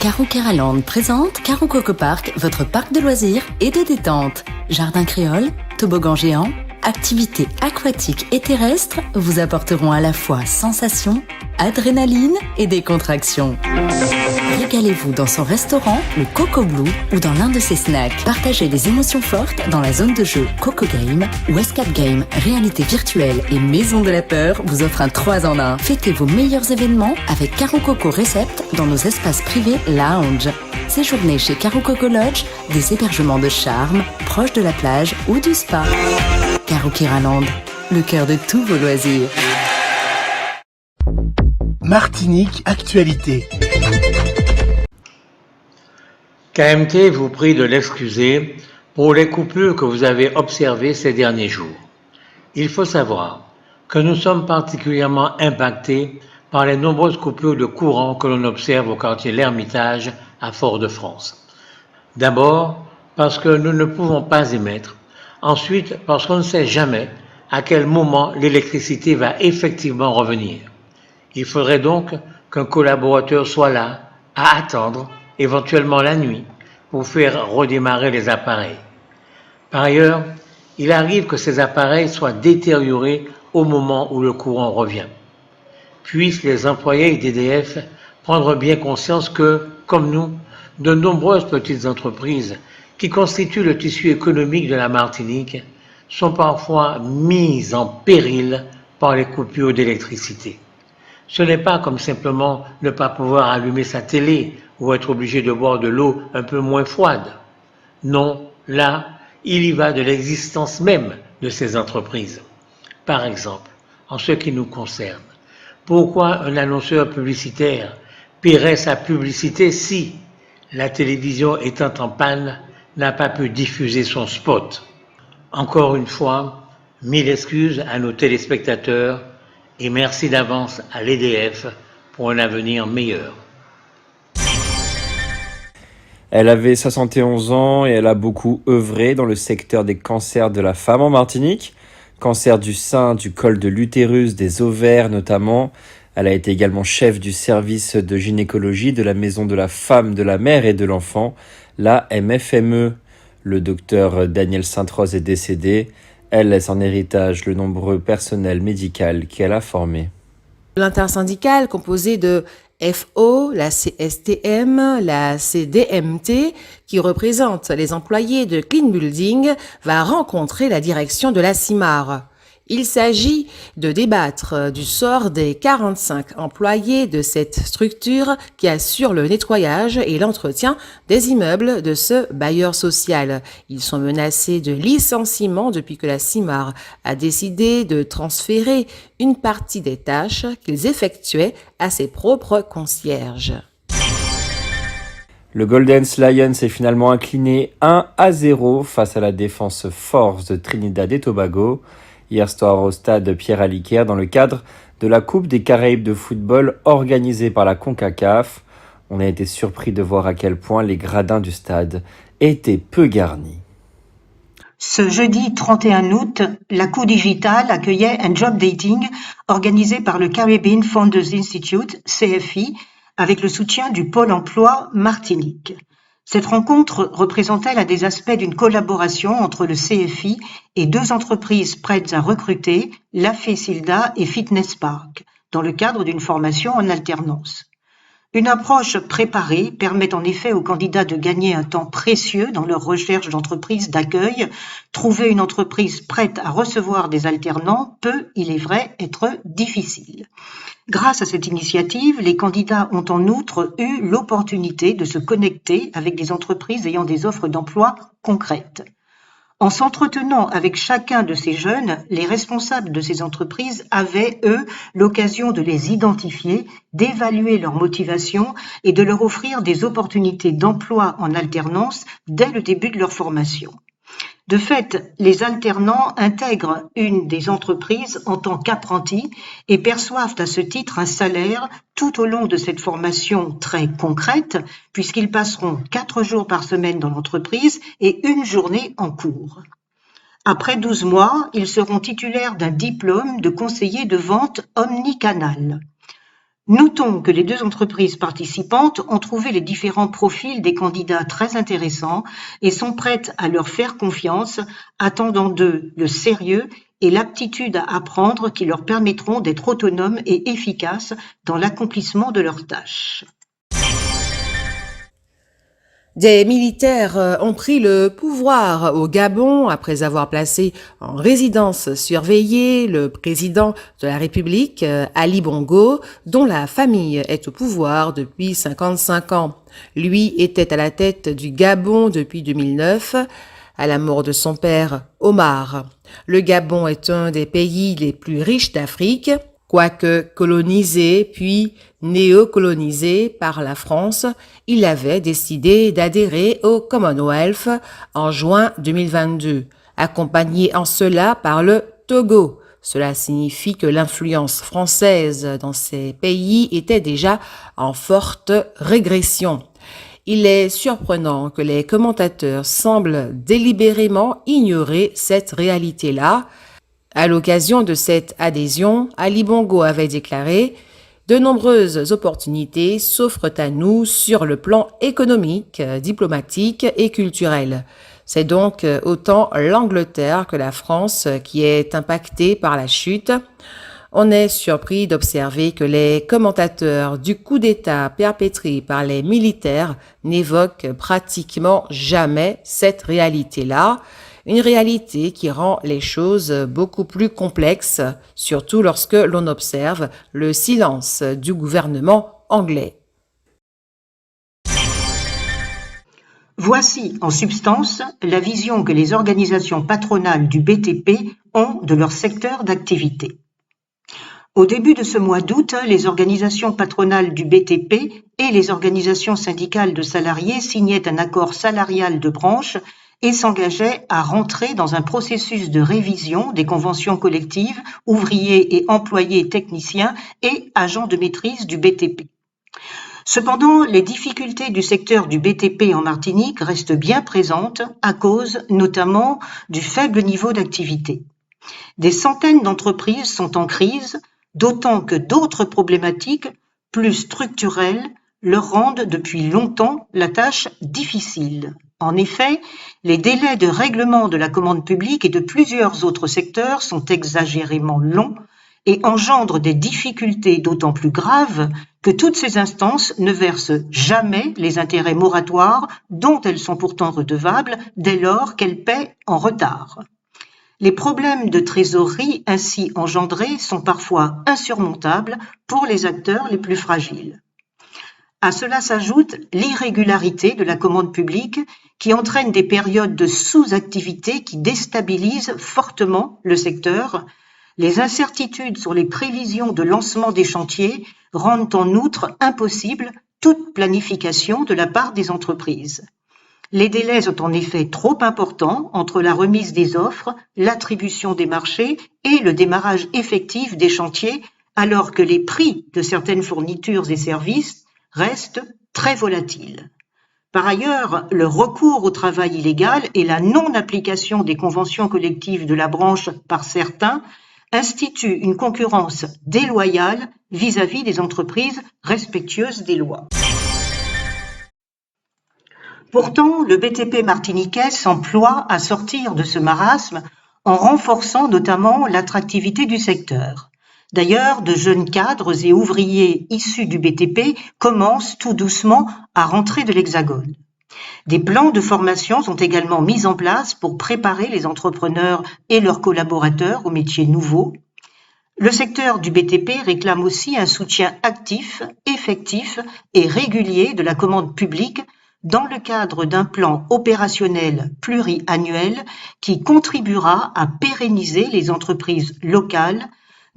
Caro Keraland présente Caro Coco Park, votre parc de loisirs et de détente. Jardin créole, toboggan géant, activités aquatiques et terrestres vous apporteront à la fois sensations, adrénaline et décontraction. Régalez-vous dans son restaurant, le Coco Blue, ou dans l'un de ses snacks. Partagez des émotions fortes dans la zone de jeu Coco Game, où Escape Game, réalité virtuelle et maison de la peur vous offre un 3 en 1. Fêtez vos meilleurs événements avec Caro Coco Recept dans nos espaces privés lounge. Séjournez chez Caro Coco Lodge, des hébergements de charme, proches de la plage ou du spa. Caro Keraland, le cœur de tous vos loisirs. Martinique Actualité. KMT vous prie de l'excuser pour les coupures que vous avez observées ces derniers jours. Il faut savoir que nous sommes particulièrement impactés par les nombreuses coupures de courant que l'on observe au quartier L'Ermitage à Fort-de-France. D'abord, parce que nous ne pouvons pas émettre. Ensuite, parce qu'on ne sait jamais à quel moment l'électricité va effectivement revenir. Il faudrait donc qu'un collaborateur soit là, à attendre, éventuellement la nuit, pour faire redémarrer les appareils. Par ailleurs, il arrive que ces appareils soient détériorés au moment où le courant revient. Puissent les employés d'EDF prendre bien conscience que, comme nous, de nombreuses petites entreprises qui constituent le tissu économique de la Martinique sont parfois mises en péril par les coupures d'électricité. Ce n'est pas comme simplement ne pas pouvoir allumer sa télé ou être obligé de boire de l'eau un peu moins froide. Non, là, il y va de l'existence même de ces entreprises. Par exemple, en ce qui nous concerne, pourquoi un annonceur publicitaire paierait sa publicité si, la télévision étant en panne, n'a pas pu diffuser son spot? Encore une fois, mille excuses à nos téléspectateurs et merci d'avance à l'EDF pour un avenir meilleur. Elle avait 71 ans et elle a beaucoup œuvré dans le secteur des cancers de la femme en Martinique. Cancer du sein, du col de l'utérus, des ovaires notamment. Elle a été également chef du service de gynécologie de la Maison de la Femme, de la Mère et de l'Enfant, la MFME. Le docteur Daniel Sainte-Rose est décédé. Elle laisse en héritage le nombreux personnel médical qu'elle a formé. L'intersyndicale composée de FO, la CSTM, la CDMT, qui représente les employés de Clean Building, va rencontrer la direction de la CIMAR. Il s'agit de débattre du sort des 45 employés de cette structure qui assure le nettoyage et l'entretien des immeubles de ce bailleur social. Ils sont menacés de licenciement depuis que la CIMAR a décidé de transférer une partie des tâches qu'ils effectuaient à ses propres concierges. Le Golden Lions s'est finalement incliné 1-0 face à la défense force de Trinidad et Tobago. Hier soir au stade Pierre-Aliquer dans le cadre de la Coupe des Caraïbes de football organisée par la CONCACAF. On a été surpris de voir à quel point les gradins du stade étaient peu garnis. Ce jeudi 31 août, la Co Digital accueillait un job dating organisé par le Caribbean Founders Institute, CFI, avec le soutien du Pôle emploi Martinique. Cette rencontre représentait l'un des aspects d'une collaboration entre le CFI et deux entreprises prêtes à recruter, La Silda et Fitness Park, dans le cadre d'une formation en alternance. Une approche préparée permet en effet aux candidats de gagner un temps précieux dans leur recherche d'entreprise d'accueil. Trouver une entreprise prête à recevoir des alternants peut, il est vrai, être difficile. Grâce à cette initiative, les candidats ont en outre eu l'opportunité de se connecter avec des entreprises ayant des offres d'emploi concrètes. En s'entretenant avec chacun de ces jeunes, les responsables de ces entreprises avaient, eux, l'occasion de les identifier, d'évaluer leur motivation et de leur offrir des opportunités d'emploi en alternance dès le début de leur formation. De fait, les alternants intègrent une des entreprises en tant qu'apprentis et perçoivent à ce titre un salaire tout au long de cette formation très concrète, puisqu'ils passeront 4 jours par semaine dans l'entreprise et 1 journée en cours. Après 12 mois, ils seront titulaires d'un diplôme de conseiller de vente omnicanal. Notons que les deux entreprises participantes ont trouvé les différents profils des candidats très intéressants et sont prêtes à leur faire confiance, attendant d'eux le sérieux et l'aptitude à apprendre qui leur permettront d'être autonomes et efficaces dans l'accomplissement de leurs tâches. Des militaires ont pris le pouvoir au Gabon après avoir placé en résidence surveillée le président de la République, Ali Bongo, dont la famille est au pouvoir depuis 55 ans. Lui était à la tête du Gabon depuis 2009, à la mort de son père, Omar. Le Gabon est un des pays les plus riches d'Afrique, quoique colonisé puis néocolonisé par la France. Il avait décidé d'adhérer au Commonwealth en juin 2022, accompagné en cela par le Togo. Cela signifie que l'influence française dans ces pays était déjà en forte régression. Il est surprenant que les commentateurs semblent délibérément ignorer cette réalité-là. À l'occasion de cette adhésion, Ali Bongo avait déclaré « De nombreuses opportunités s'offrent à nous sur le plan économique, diplomatique et culturel. C'est donc autant l'Angleterre que la France qui est impactée par la chute. » On est surpris d'observer que les commentateurs du coup d'État perpétré par les militaires n'évoquent pratiquement jamais cette réalité-là, une réalité qui rend les choses beaucoup plus complexes, surtout lorsque l'on observe le silence du gouvernement anglais. Voici, en substance, la vision que les organisations patronales du BTP ont de leur secteur d'activité. Au début de ce mois d'août, les organisations patronales du BTP et les organisations syndicales de salariés signaient un accord salarial de branche et s'engageaient à rentrer dans un processus de révision des conventions collectives, ouvriers et employés techniciens et agents de maîtrise du BTP. Cependant, les difficultés du secteur du BTP en Martinique restent bien présentes à cause notamment du faible niveau d'activité. Des centaines d'entreprises sont en crise, d'autant que d'autres problématiques plus structurelles leur rendent depuis longtemps la tâche difficile. En effet, les délais de règlement de la commande publique et de plusieurs autres secteurs sont exagérément longs et engendrent des difficultés d'autant plus graves que toutes ces instances ne versent jamais les intérêts moratoires dont elles sont pourtant redevables dès lors qu'elles paient en retard. Les problèmes de trésorerie ainsi engendrés sont parfois insurmontables pour les acteurs les plus fragiles. À cela s'ajoute l'irrégularité de la commande publique qui entraîne des périodes de sous-activité qui déstabilisent fortement le secteur. Les incertitudes sur les prévisions de lancement des chantiers rendent en outre impossible toute planification de la part des entreprises. Les délais sont en effet trop importants entre la remise des offres, l'attribution des marchés et le démarrage effectif des chantiers, alors que les prix de certaines fournitures et services restent très volatiles. Par ailleurs, le recours au travail illégal et la non-application des conventions collectives de la branche par certains instituent une concurrence déloyale vis-à-vis des entreprises respectueuses des lois. Pourtant, le BTP martiniquais s'emploie à sortir de ce marasme en renforçant notamment l'attractivité du secteur. D'ailleurs, de jeunes cadres et ouvriers issus du BTP commencent tout doucement à rentrer de l'Hexagone. Des plans de formation sont également mis en place pour préparer les entrepreneurs et leurs collaborateurs aux métiers nouveaux. Le secteur du BTP réclame aussi un soutien actif, effectif et régulier de la commande publique dans le cadre d'un plan opérationnel pluriannuel qui contribuera à pérenniser les entreprises locales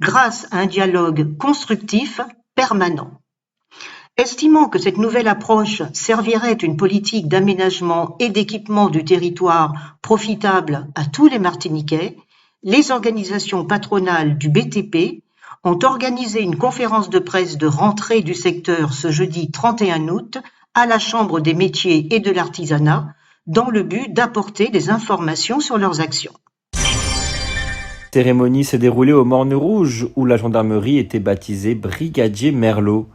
grâce à un dialogue constructif permanent. Estimant que cette nouvelle approche servirait une politique d'aménagement et d'équipement du territoire profitable à tous les Martiniquais, les organisations patronales du BTP ont organisé une conférence de presse de rentrée du secteur ce jeudi 31 août à la Chambre des métiers et de l'artisanat dans le but d'apporter des informations sur leurs actions. La cérémonie s'est déroulée au Morne Rouge, où la gendarmerie était baptisée Brigadier Merlot.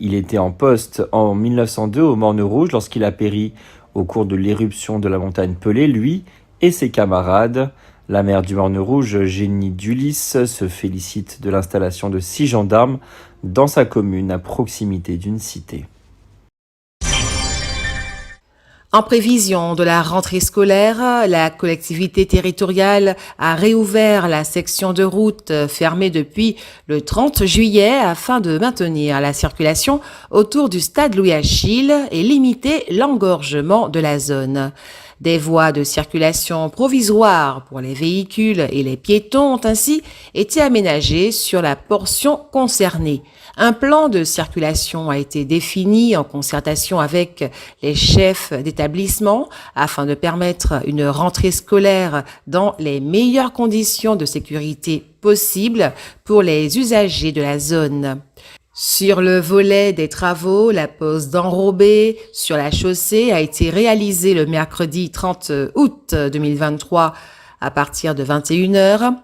Il était en poste en 1902 au Morne Rouge lorsqu'il a péri au cours de l'éruption de la montagne Pelée, lui et ses camarades. La maire du Morne Rouge, Génie Dulis, se félicite de l'installation de 6 gendarmes dans sa commune à proximité d'une cité. En prévision de la rentrée scolaire, la collectivité territoriale a réouvert la section de route fermée depuis le 30 juillet afin de maintenir la circulation autour du stade Louis-Achille et limiter l'engorgement de la zone. Des voies de circulation provisoires pour les véhicules et les piétons ont ainsi été aménagées sur la portion concernée. Un plan de circulation a été défini en concertation avec les chefs d'établissement afin de permettre une rentrée scolaire dans les meilleures conditions de sécurité possibles pour les usagers de la zone. Sur le volet des travaux, la pose d'enrobés sur la chaussée a été réalisée le mercredi 30 août 2023 à partir de 21h.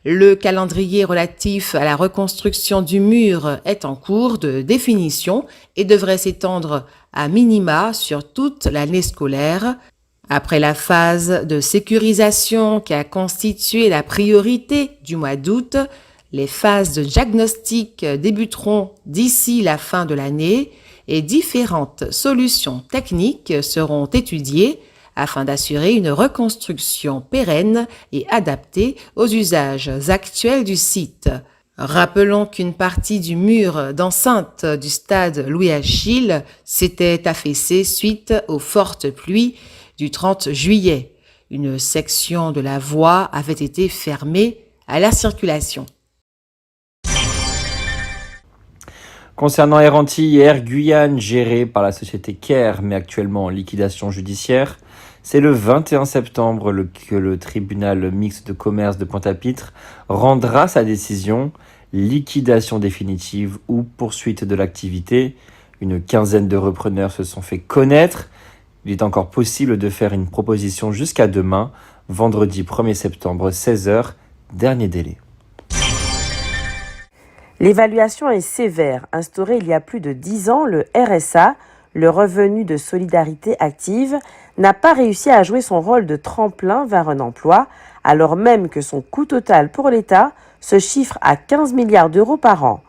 Le calendrier relatif à la reconstruction du mur est en cours de définition et devrait s'étendre à minima sur toute l'année scolaire. Après la phase de sécurisation qui a constitué la priorité du mois d'août, les phases de diagnostic débuteront d'ici la fin de l'année et différentes solutions techniques seront étudiées afin d'assurer une reconstruction pérenne et adaptée aux usages actuels du site. Rappelons qu'une partie du mur d'enceinte du stade Louis-Achille s'était affaissée suite aux fortes pluies du 30 juillet. Une section de la voie avait été fermée à la circulation. Concernant Air Antilles et Air Guyane, géré par la société Cair, mais actuellement en liquidation judiciaire, c'est le 21 septembre que le tribunal mixte de commerce de Pointe-à-Pitre rendra sa décision, liquidation définitive ou poursuite de l'activité. Une quinzaine de repreneurs se sont fait connaître. Il est encore possible de faire une proposition jusqu'à demain, vendredi 1er septembre, 16h, dernier délai. L'évaluation est sévère. Instauré il y a plus de 10 ans, le RSA, le revenu de solidarité active, n'a pas réussi à jouer son rôle de tremplin vers un emploi, alors même que son coût total pour l'État se chiffre à 15 milliards d'euros par an.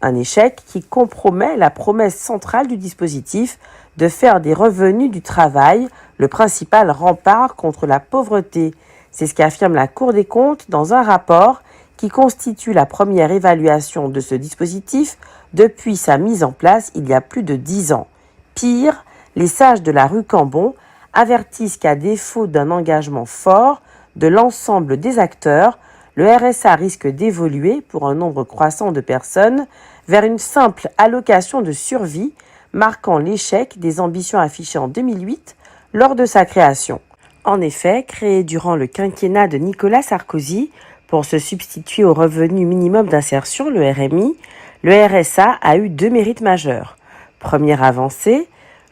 Un échec qui compromet la promesse centrale du dispositif de faire des revenus du travail le principal rempart contre la pauvreté. C'est ce qu'affirme la Cour des comptes dans un rapport qui constitue la première évaluation de ce dispositif depuis sa mise en place il y a plus de 10 ans. Pire, les sages de la rue Cambon avertissent qu'à défaut d'un engagement fort de l'ensemble des acteurs, le RSA risque d'évoluer pour un nombre croissant de personnes vers une simple allocation de survie, marquant l'échec des ambitions affichées en 2008 lors de sa création. En effet, créé durant le quinquennat de Nicolas Sarkozy, pour se substituer au revenu minimum d'insertion, le RMI, le RSA a eu 2 mérites majeurs. Première avancée,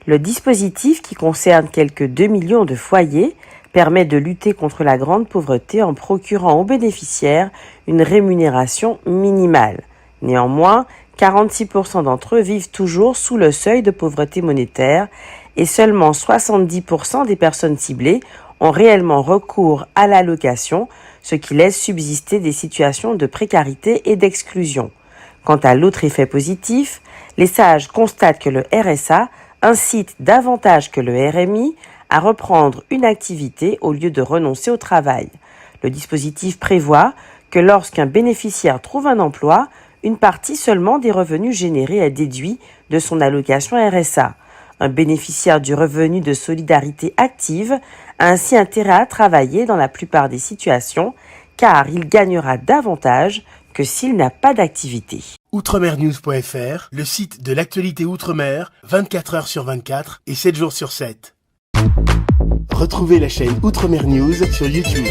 le dispositif qui concerne quelques 2 millions de foyers permet de lutter contre la grande pauvreté en procurant aux bénéficiaires une rémunération minimale. Néanmoins, 46% d'entre eux vivent toujours sous le seuil de pauvreté monétaire et seulement 70% des personnes ciblées ont réellement recours à l'allocation, ce qui laisse subsister des situations de précarité et d'exclusion. Quant à l'autre effet positif, les sages constatent que le RSA incite davantage que le RMI à reprendre une activité au lieu de renoncer au travail. Le dispositif prévoit que lorsqu'un bénéficiaire trouve un emploi, une partie seulement des revenus générés est déduite de son allocation RSA. Un bénéficiaire du revenu de solidarité active a ainsi intérêt à travailler dans la plupart des situations, car il gagnera davantage que s'il n'a pas d'activité. Outremernews.fr, le site de l'actualité Outre-mer, 24 heures sur 24 et 7 jours sur 7. Retrouvez la chaîne Outremer News sur YouTube.